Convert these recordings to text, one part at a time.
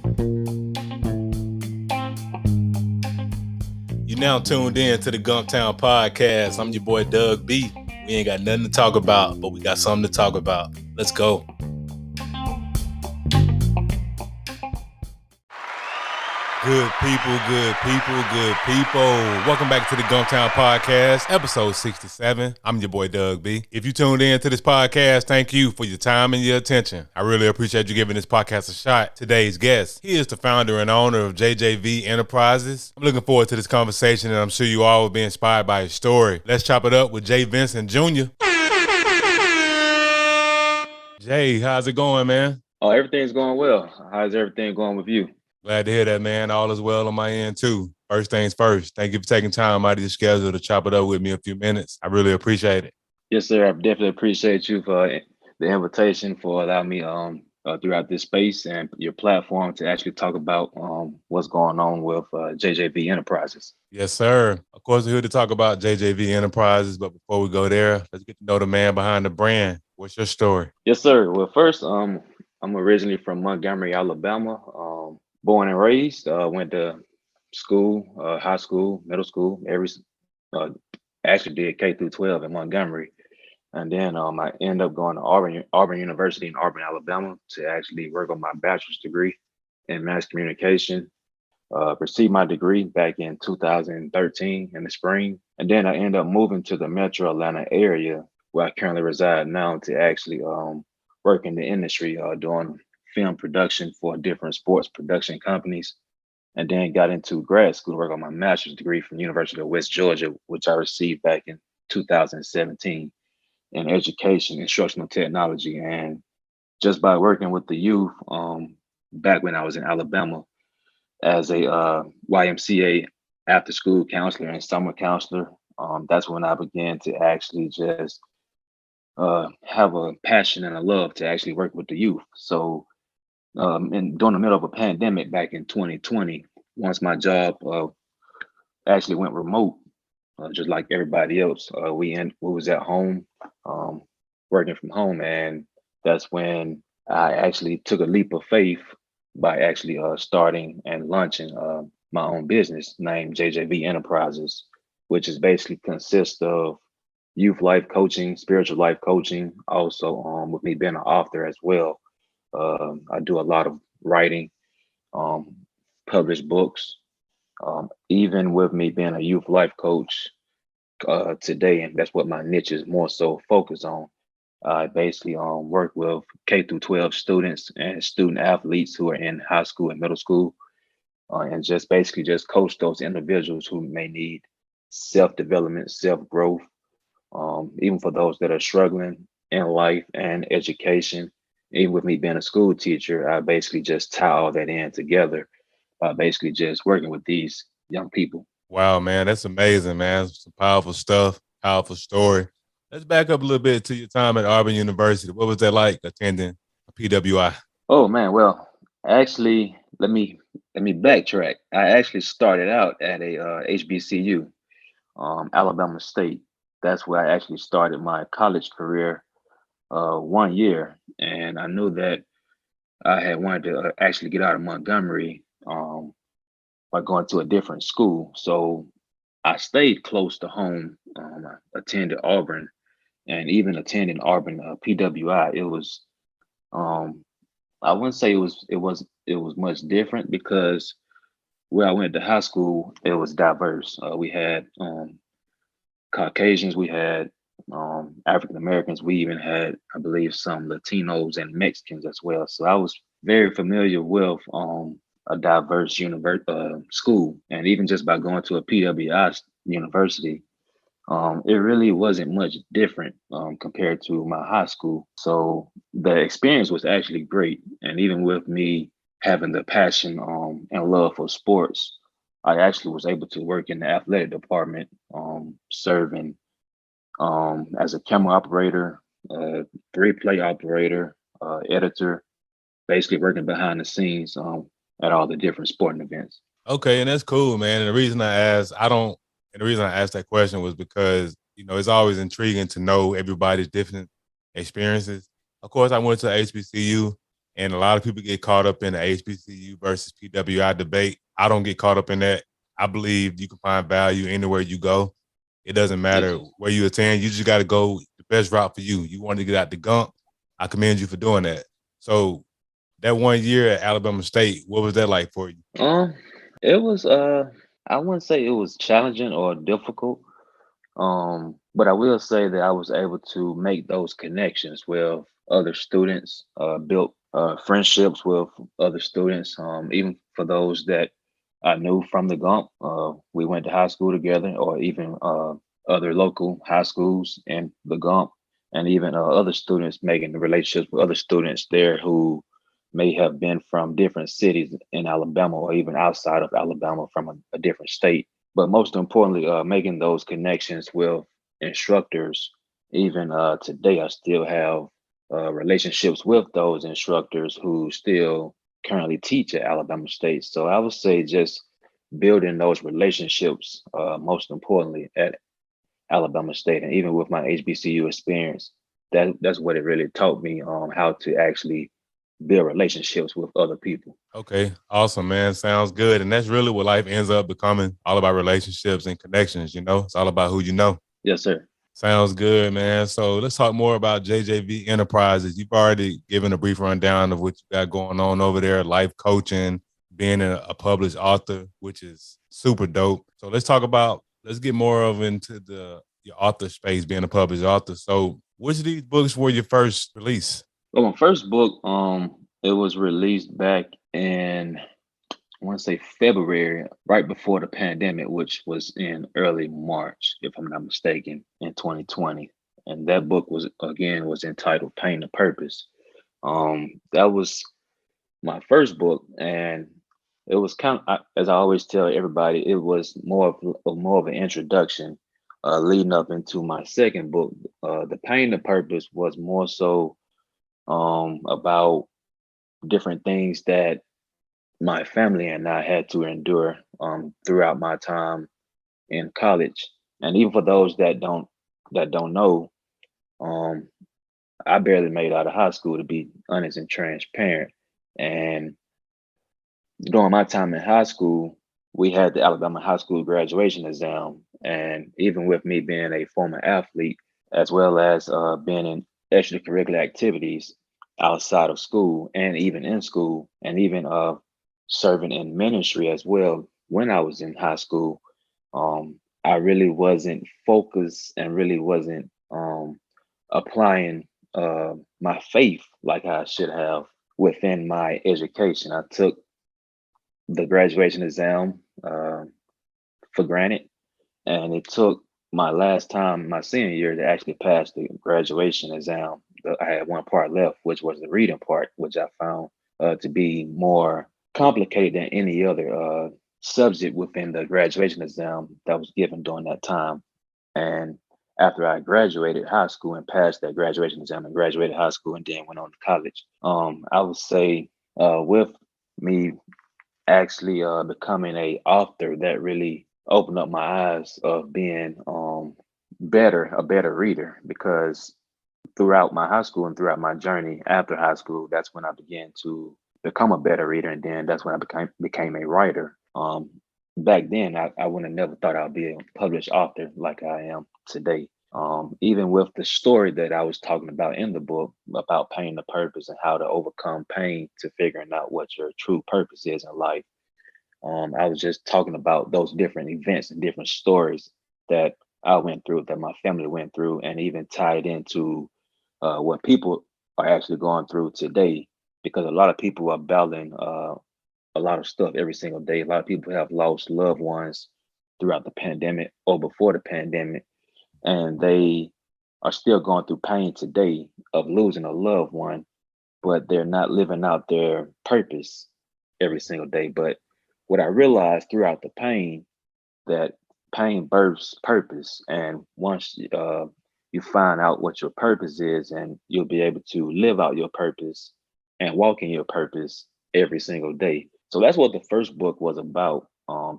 You now tuned in to the Gumptown Podcast. I'm your boy Doug B. We ain't got nothing to talk about, but we got something to talk about. Let's go. Good people. Welcome back to the Gumptown Podcast, episode 67. I'm your boy Doug B. If you tuned in to this podcast, thank you for your time and your attention. I really appreciate you giving this podcast a shot. Today's guest, he is the founder and owner of JJV Enterprises. I'm looking forward to this conversation, and I'm sure you all will be inspired by his story. Let's chop it up with Vinson Jr. Jay, how's it going, man? Oh, everything's going well. How's everything going with you? Glad to hear that, man. All is well on my end, too. First things first, thank you for taking time out of your schedule to chop it up with me a few minutes. I really appreciate it. Yes, sir. I definitely appreciate you for the invitation, for allowing me throughout this space and your platform to actually talk about what's going on with JJV Enterprises. Yes, sir. Of course, we're here to talk about JJV Enterprises, but before we go there, let's get to know the man behind the brand. What's your story? Yes, sir. Well, first, I'm originally from Montgomery, Alabama. Born and raised, went to school, high school, middle school, actually did K through 12 in Montgomery. And then I ended up going to Auburn University in Auburn, Alabama to actually work on my bachelor's degree in mass communication. Received my degree back in 2013 in the spring. And then I ended up moving to the metro Atlanta area where I currently reside now to actually work in the industry doing film production for different sports production companies, and then got into grad school to work on my master's degree from University of West Georgia, which I received back in 2017 in education, instructional technology. And just by working with the youth back when I was in Alabama as a YMCA after school counselor and summer counselor, that's when I began to actually just have a passion and a love to actually work with the youth. So and during the middle of a pandemic back in 2020, once my job actually went remote, just like everybody else, we was at home, working from home, and that's when I actually took a leap of faith by actually starting and launching my own business named JJV Enterprises, which is basically consists of youth life coaching, spiritual life coaching, also with me being an author as well. I do a lot of writing, publish books, even with me being a youth life coach today, and that's what my niche is more so focused on. I basically work with K through 12 students and student athletes who are in high school and middle school, and just basically just coach those individuals who may need self-development, self-growth, even for those that are struggling in life and education. Even with me being a school teacher, I basically just tie all that in together by basically just working with these young people. Wow, man, that's amazing, man. Some powerful stuff, powerful story. Let's back up a little bit to your time at Auburn University. What was that like attending a PWI? Oh man, well, actually, let me backtrack. I actually started out at a HBCU, Alabama State. That's where I actually started my college career 1 year, and I knew that I had wanted to actually get out of Montgomery by going to a different school. So I stayed close to home. I attended Auburn, and even attending Auburn PWI, it was I wouldn't say it was much different because where I went to high school, it was diverse. We had Caucasians, we had African Americans, we even had, I believe, some Latinos and Mexicans as well. So I was very familiar with a diverse school, and even just by going to a PWI university, it really wasn't much different compared to my high school. So the experience was actually great, and even with me having the passion and love for sports, I actually was able to work in the athletic department, serving as a camera operator, replay operator, editor, basically working behind the scenes at all the different sporting events. Okay, and that's cool, man. And the reason I asked that question was because, it's always intriguing to know everybody's different experiences. Of course, I went to HBCU, And a lot of people get caught up in the HBCU versus PWI debate. I don't get caught up in that. I believe you can find value anywhere you go. It doesn't Yes, matter sir. where you attend. You just got to go the best route for you. You want to get out the gump. I commend you for doing that. So that 1 year at Alabama State, what was that like for you? Um, it was I wouldn't say it was challenging or difficult. But I will say that I was able to make those connections with other students, built friendships with other students, even for those that I knew from the Gump. We went to high school together, or even other local high schools in the Gump, and even other students making the relationships with other students there who may have been from different cities in Alabama or even outside of Alabama from a different state, but most importantly, making those connections with instructors. Even today, I still have relationships with those instructors who still currently teach at Alabama State. So I would say just building those relationships, most importantly, at Alabama State, and even with my HBCU experience, that's what it really taught me on how to actually build relationships with other people. Okay, awesome, man. Sounds good. And that's really what life ends up becoming, all about relationships and connections. It's all about who you know. Yes, sir. Sounds good, man. So let's talk more about JJV Enterprises. You've already given a brief rundown of what you got going on over there, life coaching, being a published author, which is super dope. So let's get more of into your author space, being a published author. So which of these books were your first release? Well, my first book, it was released back in I want to say February, right before the pandemic, which was in early March, if I'm not mistaken, in 2020. And that book was entitled Pain to Purpose. That was my first book, and it was as I always tell everybody, it was more of an introduction, leading up into my second book. The Pain to Purpose was more so about different things that my family and I had to endure throughout my time in college. And even for those that don't know, um, I barely made out of high school, to be honest and transparent. And during my time in high school, we had the Alabama high school graduation exam. And even with me being a former athlete, as well as being in extracurricular activities outside of school and even in school, and even serving in ministry as well when I was in high school, I really wasn't focused and really wasn't applying my faith like I should have within my education. I took the graduation exam for granted, and it took my last time, my senior year, to actually pass the graduation exam. I had one part left, which was the reading part, which I found to be more complicated than any other subject within the graduation exam that was given during that time. And after I graduated high school and passed that graduation exam and graduated high school and then went on to college, I would say with me actually becoming a author, that really opened up my eyes of being a better reader, because throughout my high school and throughout my journey after high school, that's when I began to become a better reader, and then that's when I became a writer. Back then, I would have never thought I'd be a published author like I am today. Even with the story that I was talking about in the book about pain to purpose and how to overcome pain to figuring out what your true purpose is in life. I was just talking about those different events and different stories that I went through, that my family went through, and even tied into what people are actually going through today. Because a lot of people are battling a lot of stuff every single day. A lot of people have lost loved ones throughout the pandemic or before the pandemic, and they are still going through pain today of losing a loved one, but they're not living out their purpose every single day. But what I realized throughout the pain, that pain births purpose, and once you find out what your purpose is, and you'll be able to live out your purpose and walk in your purpose every single day. So that's what the first book was about,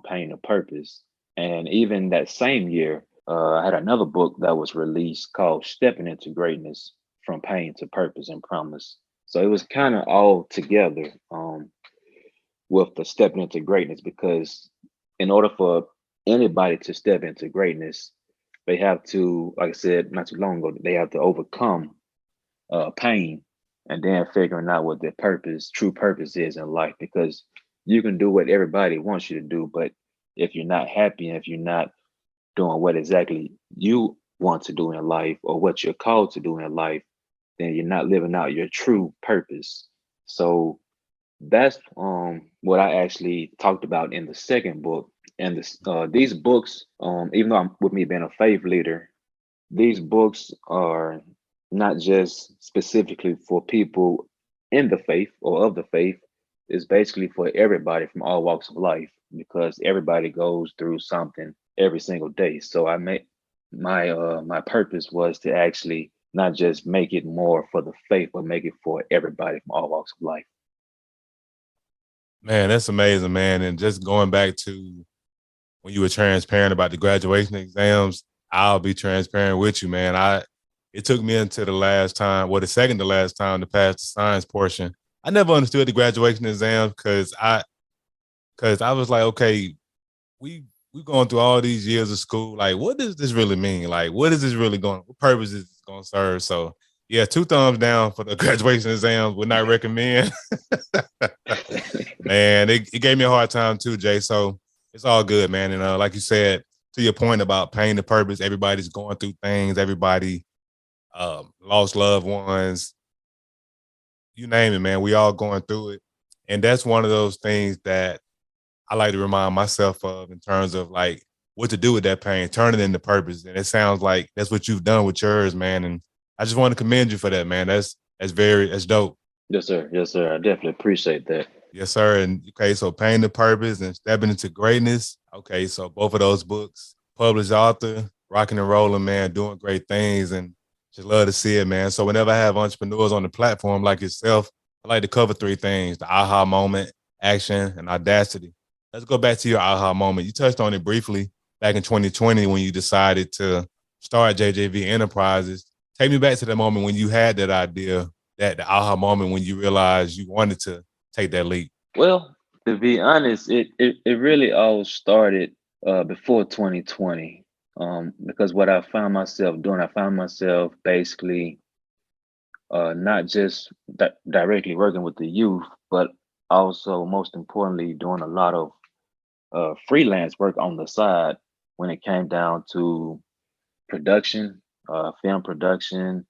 pain of purpose. And even that same year, I had another book that was released called Stepping into Greatness, From Pain to Purpose and Promise. So it was kind of all together with the stepping into greatness, because in order for anybody to step into greatness, they have to, like I said not too long ago, they have to overcome pain, and then figuring out what their true purpose is in life. Because you can do what everybody wants you to do, but if you're not happy and if you're not doing what exactly you want to do in life or what you're called to do in life, then you're not living out your true purpose. So that's what I actually talked about in the second book. And these books, even though I'm with me being a faith leader, these books are not just specifically for people in the faith or of the faith. It's basically for everybody from all walks of life, because everybody goes through something every single day. So I made my purpose was to actually not just make it more for the faith, but make it for everybody from all walks of life. Man, that's amazing, man. And just going back to when you were transparent about the graduation exams, I'll be transparent with you, man. It took me until the last time, well, the second to last time to pass the science portion. I never understood the graduation exams because I was like, okay, we going through all these years of school. Like, what does this really mean? Like, what is this really going? What purpose is this going to serve? So, yeah, 2 thumbs down for the graduation exams. Would not recommend. Man, it gave me a hard time too, Jay. So it's all good, man. And like you said, to your point about pain to purpose, everybody's going through things. Everybody lost loved ones. You name it, man. We all going through it, and that's one of those things that I like to remind myself of in terms of like what to do with that pain, turn it into purpose. And it sounds like that's what you've done with yours, man. And I just want to commend you for that, man. That's dope. Yes, sir. Yes, sir. I definitely appreciate that. Yes, sir. And okay, so pain to purpose and stepping into greatness. Okay, so both of those books, published author, rocking and rolling, man, doing great things, and just love to see it, man. So whenever I have entrepreneurs on the platform like yourself, I like to cover 3 things: the aha moment, action, and audacity. Let's go back to your aha moment. You touched on it briefly back in 2020 when you decided to start JJV Enterprises. Take me back to the moment when you had that idea, that the aha moment when you realized you wanted to take that leap. Well, to be honest, it really all started before 2020. Because what I found myself doing, I found myself basically not just directly working with the youth, but also most importantly doing a lot of freelance work on the side when it came down to production, film production,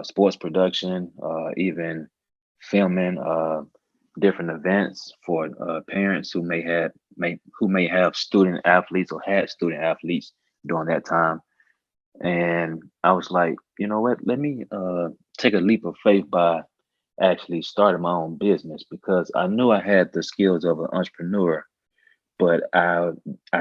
sports production, even filming different events for parents who may have student athletes or had student athletes during that time. And I was like, you know what? Let me take a leap of faith by actually starting my own business, because I knew I had the skills of an entrepreneur, but I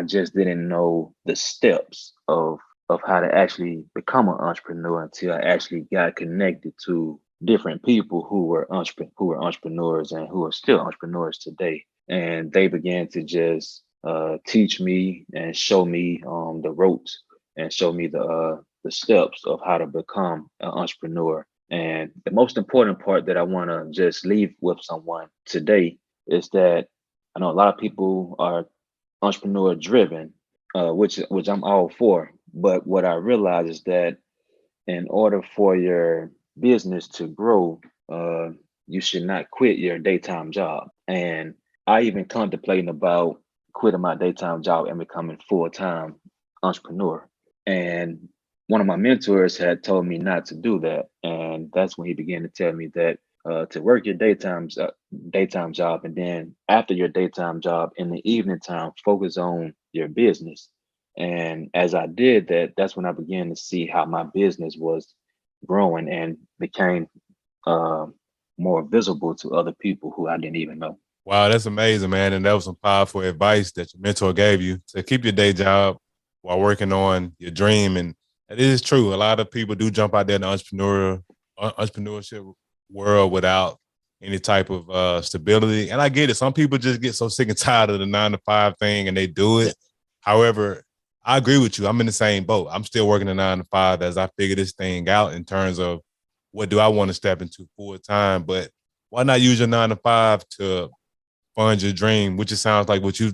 just didn't know the steps of how to actually become an entrepreneur until I actually got connected to different people who were entrepreneurs and who are still entrepreneurs today. And they began to just teach me and show me the ropes and show me the steps of how to become an entrepreneur. And the most important part that I want to just leave with someone today is that I know a lot of people are entrepreneur driven, which I'm all for. But what I realize is that in order for your business to grow, you should not quit your daytime job. And I even contemplating about quitting my daytime job and becoming full time entrepreneur. And one of my mentors had told me not to do that, and that's when he began to tell me that to work your daytime job, and then after your daytime job in the evening time, focus on your business. And as I did that, that's when I began to see how my business was growing and became uh, more visible to other people who I didn't even know. Wow, that's amazing, man. And that was some powerful advice that your mentor gave you to keep your day job while working on your dream. And it is true. A lot of people do jump out there in the entrepreneurship world without any type of stability. And I get it. Some people just get so sick and tired of the 9 to 5 thing and they do it. However, I agree with you. I'm in the same boat. I'm still working a 9 to 5 as I figure this thing out in terms of what do I want to step into full time? But why not use your 9 to 5 to fund your dream, which it sounds like what you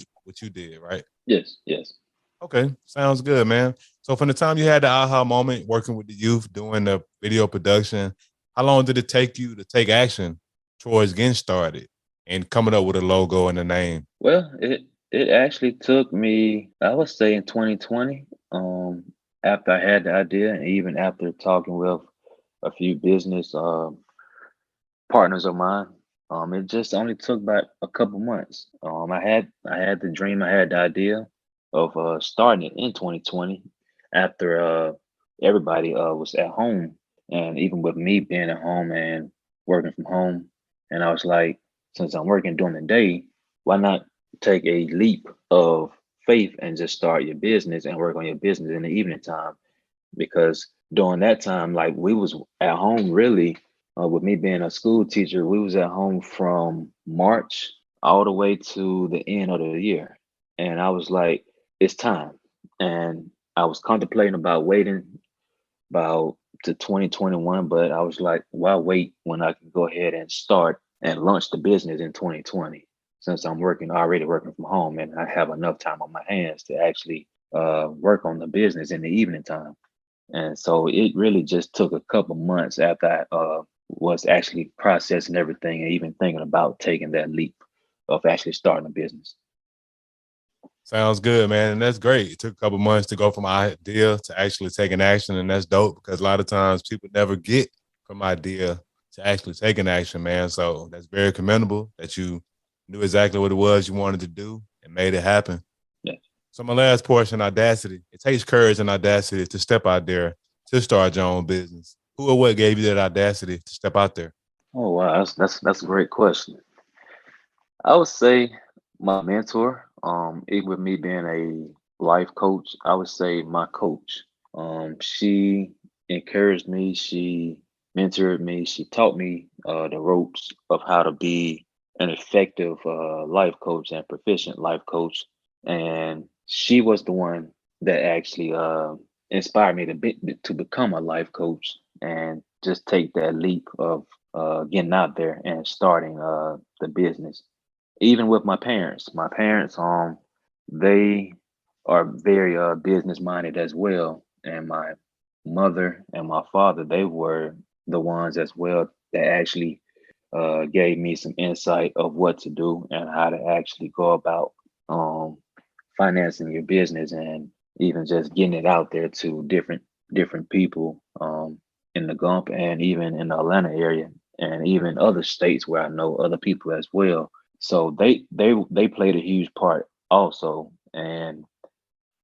did, right? Yes, yes. Okay, sounds good, man. So from the time you had the aha moment working with the youth, doing the video production, how long did it take you to take action towards getting started and coming up with a logo and a name? Well, it actually took me, I would say, in 2020, after I had the idea, and even after talking with a few business partners of mine. It just only took about a couple months. I had the dream, I had the idea of starting it in 2020 after everybody was at home, and even with me being at home and working from home, and I was like, since I'm working during the day, why not take a leap of faith and just start your business and work on your business in the evening time? Because during that time, like we was at home really, with me being a school teacher, we was at home from March all the way to the end of the year. And I was like, it's time. And I was contemplating about waiting about to 2021, but I was like, why wait when I can go ahead and start and launch the business in 2020, since I'm already working from home, and I have enough time on my hands to actually work on the business in the evening time. And so it really just took a couple months after I was actually processing everything and even thinking about taking that leap of actually starting a business. Sounds good, man. And that's great. It took a couple months to go from idea to actually taking action. And that's dope because a lot of times people never get from idea to actually taking action, man. So that's very commendable that you knew exactly what it was you wanted to do and made it happen. Yeah. So my last portion, audacity. It takes courage and audacity to step out there to start your own business. Who or what gave you that audacity to step out there? Oh wow, that's a great question. I would say my mentor, even with me being a life coach, I would say my coach. She encouraged me, she mentored me, she taught me the ropes of how to be an effective life coach and proficient life coach. And she was the one that actually inspired me to become a life coach and just take that leap of getting out there and starting the business. Even with my parents, they are very business minded as well, and my mother and my father, they were the ones as well that actually gave me some insight of what to do and how to actually go about um, financing your business, and even just getting it out there to different people in the Gump and even in the Atlanta area, and even other states where I know other people as well. So they played a huge part also, and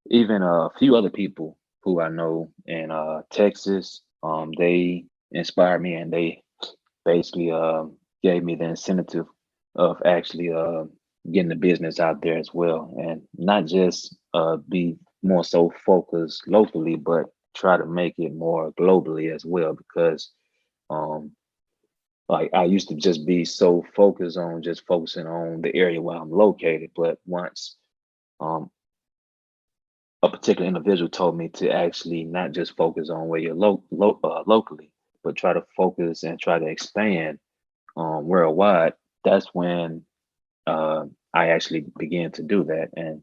even a few other people who I know in Texas, they inspired me, and they basically gave me the incentive of actually getting the business out there as well, and not just be more so focused locally, but try to make it more globally as well. Because um, like I used to just be so focused on just focusing on the area where I'm located, but once um, a particular individual told me to actually not just focus on where you're locally, but try to focus and try to expand worldwide. That's when uh, I actually began to do that and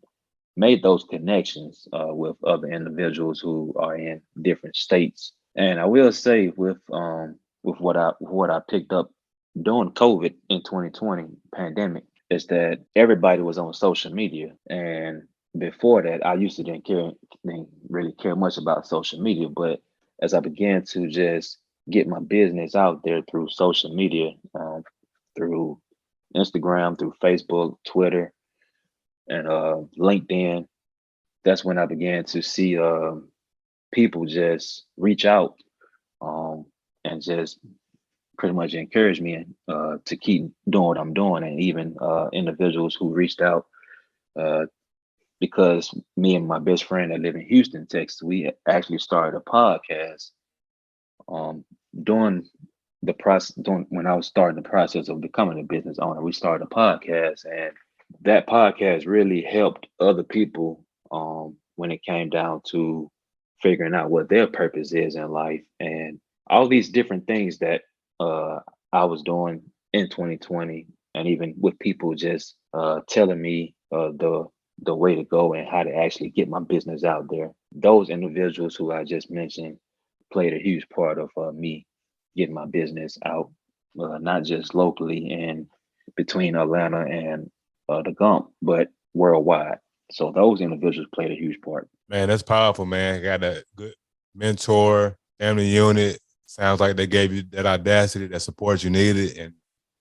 made those connections with other individuals who are in different states. And I will say with what I picked up during COVID in 2020 pandemic is that everybody was on social media. And before that, I used to didn't really care much about social media. But as I began to just get my business out there through social media, through Instagram, through Facebook, Twitter, and LinkedIn, that's when I began to see people just reach out um, and just pretty much encourage me to keep doing what I'm doing, and even individuals who reached out uh, because me and my best friend that live in Houston, Texas, we actually started a podcast um, during the process. During, when I was starting the process of becoming a business owner, we started a podcast, and that podcast really helped other people when it came down to figuring out what their purpose is in life, and all these different things that uh, I was doing in 2020, and even with people just telling me the way to go and how to actually get my business out there. Those individuals who I just mentioned played a huge part of me getting my business out, not just locally and between Atlanta and the Gump, but worldwide. So those individuals played a huge part. Man, that's powerful, man. Got a good mentor, family unit. Sounds like they gave you that audacity, that support you needed, and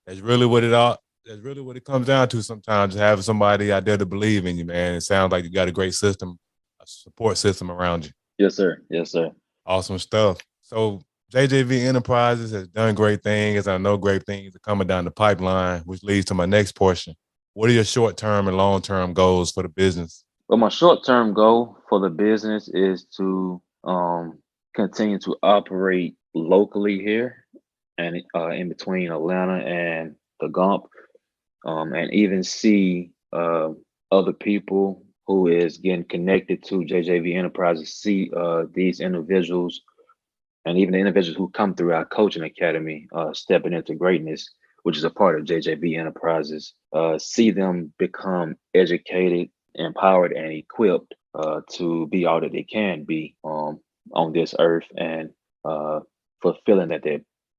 that's really what it all. That's really what it comes down to. Sometimes having somebody out there to believe in you, man. It sounds like you got a great system, a support system around you. Yes, sir. Yes, sir. Awesome stuff. So JJV Enterprises has done great things. I know great things are coming down the pipeline, which leads to my next portion. What are your short-term and long-term goals for the business? But my short term goal for the business is to continue to operate locally here and in between Atlanta and the Gump, and even see other people who is getting connected to JJV Enterprises, see these individuals and even the individuals who come through our coaching academy, stepping into greatness, which is a part of JJV Enterprises, see them become educated, empowered, and equipped to be all that they can be on this earth, and uh, fulfilling that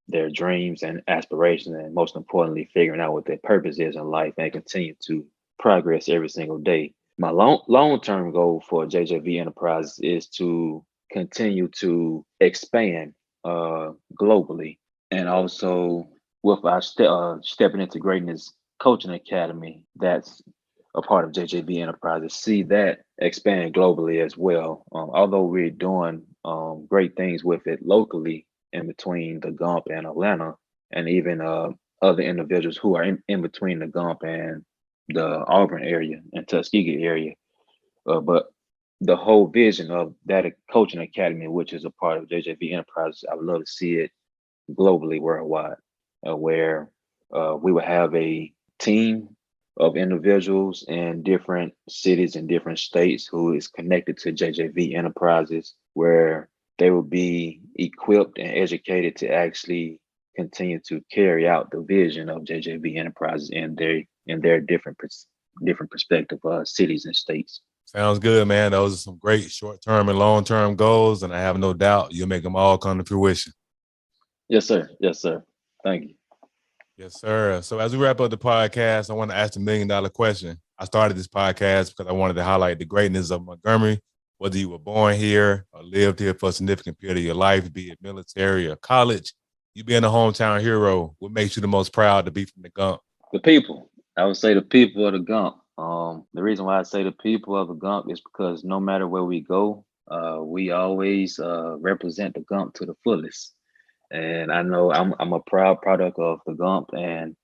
their dreams and aspirations, and most importantly, figuring out what their purpose is in life and continue to progress every single day. My long term goal for JJV Enterprises is to continue to expand globally, and also with our stepping into greatness coaching academy that's a part of JJV Enterprises, see that expand globally as well. Although we're doing great things with it locally in between the Gump and Atlanta, and even other individuals who are in between the Gump and the Auburn area and Tuskegee area. But the whole vision of that coaching academy, which is a part of JJV Enterprises, I would love to see it globally, worldwide, where we would have a team of individuals in different cities and different states who is connected to JJV Enterprises, where they will be equipped and educated to actually continue to carry out the vision of JJV Enterprises in their different perspective cities and states. Sounds good, man. Those are some great short-term and long-term goals, and I have no doubt you'll make them all come to fruition. Yes, sir. Yes, sir. Thank you. Yes, sir. So as we wrap up the podcast, I want to ask the $1 million question. I started this podcast because I wanted to highlight the greatness of Montgomery, whether you were born here or lived here for a significant period of your life, be it military or college. You being a hometown hero, what makes you the most proud to be from the Gump? The people. I would say the people of the Gump. The reason why I say the people of the Gump is because no matter where we go, we always represent the Gump to the fullest. And I know I'm a proud product of the Gump, and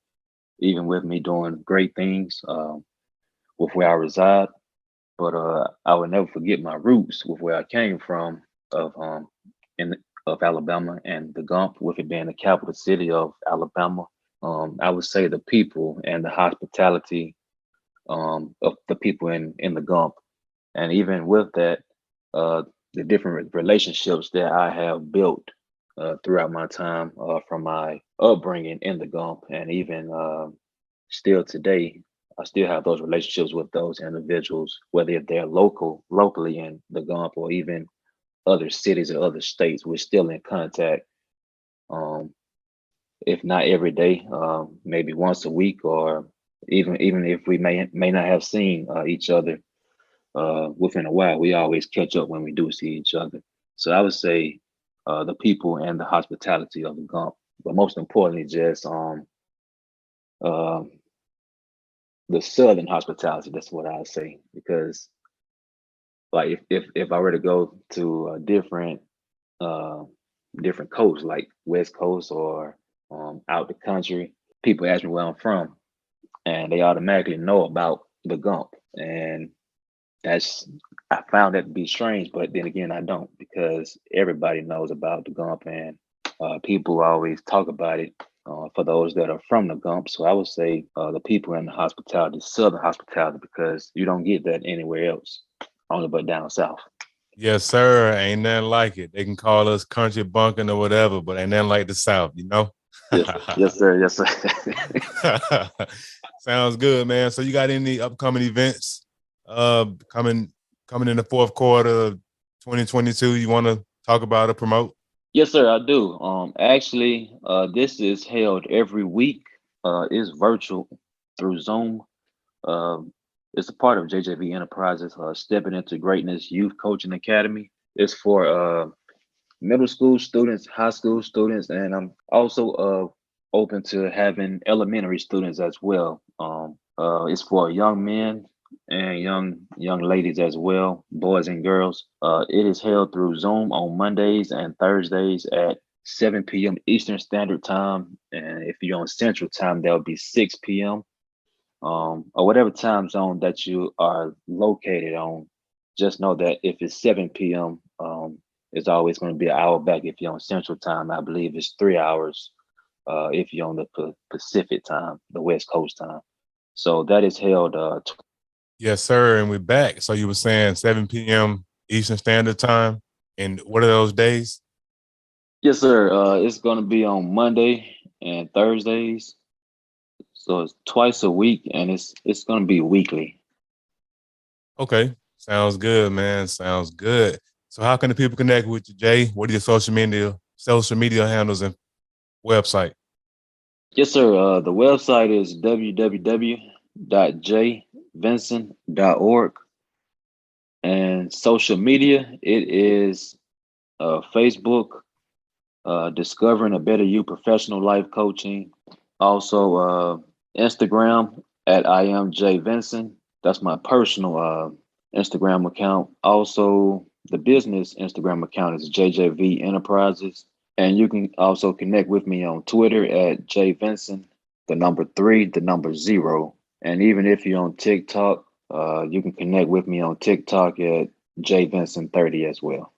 even with me doing great things with where I reside, but I will never forget my roots with where I came from of in of Alabama, and the Gump, with it being the capital city of Alabama. I would say the people and the hospitality of the people in the Gump, and even with that, uh, the different relationships that I have built throughout my time from my upbringing in the Gump, and even still today, I still have those relationships with those individuals, whether they're locally in the Gump, or even other cities or other states. We're still in contact, um, if not every day, maybe once a week, or even if we may not have seen each other within a while, we always catch up when we do see each other. So I would say the people and the hospitality of the Gump, but most importantly, just uh, the Southern hospitality. That's what I would say, because like if I were to go to a uh, different coast, like West Coast or out the country, people ask me where I'm from, and they automatically know about the Gump, and that's I found that to be strange, but then again, I don't, because everybody knows about the Gump, and people always talk about it. For those that are from the Gump, so I would say the people in the hospitality, Southern hospitality, because you don't get that anywhere else, only but down south. Yes, sir. Ain't nothing like it. They can call us country bunking or whatever, but ain't nothing like the South, you know? Yes, yes, sir. Yes, sir. Sounds good, man. So you got any upcoming events coming in the fourth quarter of 2022 you want to talk about or promote? Yes, sir. I do. Actually, this is held every week. It's virtual through Zoom. Um, it's a part of JJV Enterprises, Stepping into Greatness Youth Coaching Academy. It's for middle school students, high school students, and I'm also open to having elementary students as well. It's for young men and young ladies as well, boys and girls. It is held through Zoom on Mondays and Thursdays at 7 p.m. Eastern Standard Time, and if you're on Central Time, that'll be 6 p.m. Or whatever time zone that you are located on. Just know that if it's 7 p.m., it's always going to be an hour back. If you're on Central Time, I believe it's 3 hours. If you're on the Pacific Time, the West Coast time. So that is held. Yes, sir. And we're back. So you were saying 7 p.m. Eastern Standard Time. And what are those days? Yes, sir. It's going to be on Monday and Thursdays. So it's twice a week, and it's going to be weekly. Okay. Sounds good, man. Sounds good. So how can the people connect with you, Jay? What are your social media handles and website? Yes, sir. The website is www.jvinson.org. And social media, it is Facebook, Discovering a Better You Professional Life Coaching. Also, Instagram at I am Jay Vinson. That's my personal Instagram account. Also, the business Instagram account is JJV Enterprises. And you can also connect with me on Twitter at Jay Vinson, the number 3, the number 0. And even if you're on TikTok, you can connect with me on TikTok at Jay Vinson 30 as well.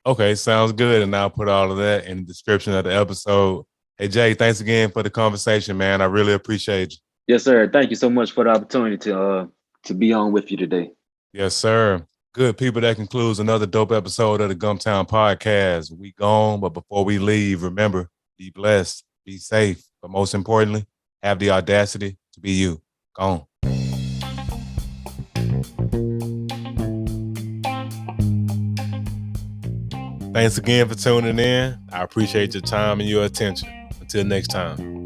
Okay, sounds good. And I'll put all of that in the description of the episode. Hey, Jay, thanks again for the conversation, man. I really appreciate you. Yes, sir. Thank you so much for the opportunity to be on with you today. Yes, sir. Good people, that concludes another dope episode of the Gumtown Podcast. We gone, but before we leave, remember, be blessed, be safe, but most importantly, have the audacity to be you. Gone. Thanks again for tuning in. I appreciate your time and your attention. Until next time.